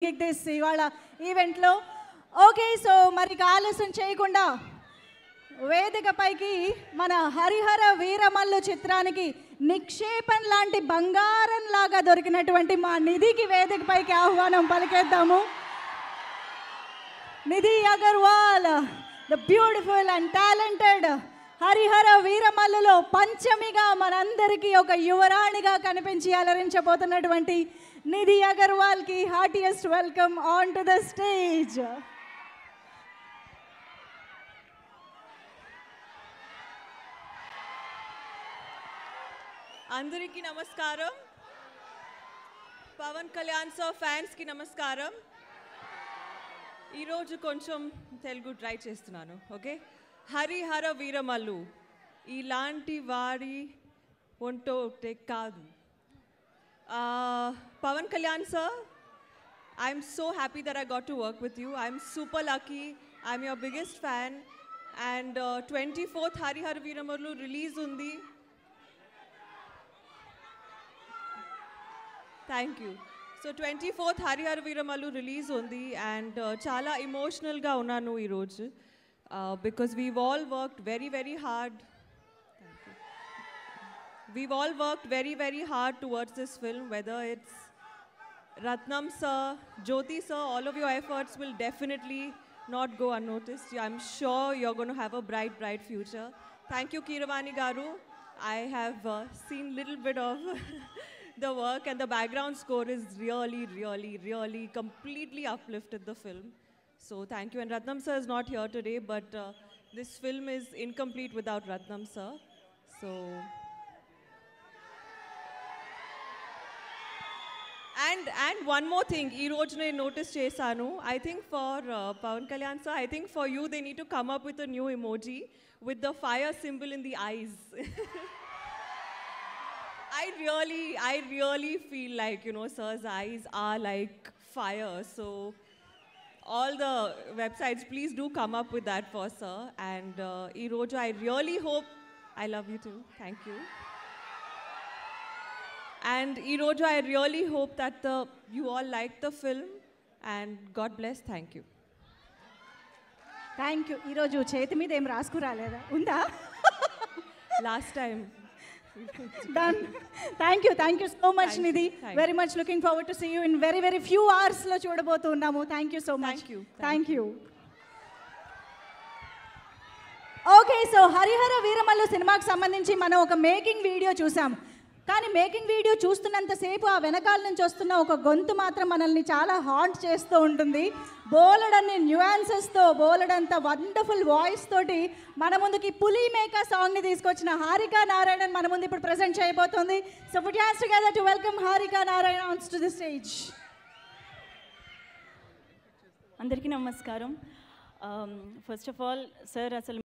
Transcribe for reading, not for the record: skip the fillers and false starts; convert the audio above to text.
This ఇవాళ ఈవెంట్లో. Okay, so మరి ఆలస్యం చేయకుండా వేదికపైకి మన హరిహర వీరమల్లు చిత్రానికి నిక్షేపం లాంటి బంగారం లాగా దొరికినటువంటి మా నిధికి వేదికపైకి ఆహ్వానం పలికేద్దాము. Nidhi Agarwal, the beautiful and talented హరిహర వీరమల్లులో పంచమిగా మనందరికీ ఒక యువరాణిగా కనిపించి అలరించబోతున్నటువంటి నిధి అగర్వాల్కి heartiest welcome on to the stage. అందరికీ నమస్కారం. పవన్ కళ్యాణ్ సార్ ఫ్యాన్స్కి నమస్కారం. ఈరోజు కొంచెం తెలుగు ట్రై చేస్తున్నాను. ఓకే, హరిహర వీరమల్లు ఇలాంటి వారి ఒంటోటే కాదు. Pawan Kalyan sir, I'm so happy that I got to work with you. I'm super lucky. I'm your biggest fan. And 24th Harihara Veeramallu release ఉంది. Thank you. So 24th Harihara Veeramallu release ఉంది అండ్ చాలా ఎమోషనల్గా ఉన్నాను ఈరోజు. Because we've all worked very hard. We've all worked very hard towards this film, whether it's Ratnam sir, Jyoti sir, all of your efforts will definitely not go unnoticed. I'm sure you're going to have a bright future. Thank you, Keeravani Garu. I have seen little bit of the work, and the background score is really completely uplifted the film. So thank you. And Ratnam sir is not here today, but this film is incomplete without Ratnam sir. So and one more thing, ee roju ne notice chesanu. I think for Pawan Kalyan sir, I think for you they need to come up with a new emoji with the fire symbol in the eyes. I really feel like, you know, sir's eyes are like fire. So all the websites, please do come up with that for sir. And ee roju I really hope, I love you too. Thank you. And ee roju I really hope that you all like the film, and God bless. Thank you. Thank you. ఈరోజు చేతి మీద ఏం రాసుకురాలేదా? ఉందా? Last time. Done. Thank you so much, Nidhi. Very much looking forward to see you in very few hours లో చూడబోతున్నాము. Thank you so much. Thank you. Okay, so Harihara Veeramallu సినిమాకి సంబంధించి మనం ఒక మేకింగ్ వీడియో చూసాం. కానీ మేకింగ్ వీడియో చూస్తున్నంతసేపు ఆ వెనకాల నుంచి వస్తున్న ఒక గొంతు మాత్రం మనల్ని చాలా హాంట్ చేస్తూ ఉంటుంది. బోలెడన్ని న్యూయాన్సెస్తో, బోలెడంత వండర్ఫుల్ వాయిస్ తోటి మన ముందుకి పులి మేక సాంగ్ని తీసుకొచ్చిన హారికా నారాయణన్ మన ముందు ఇప్పుడు ప్రజెంట్ చేయబోతుంది. So put your hands together to welcome Harika Narayanan on to the stage. అందరికీ నమస్కారం. ఫస్ట్ ఆఫ్ ఆల్ సార్, అసలు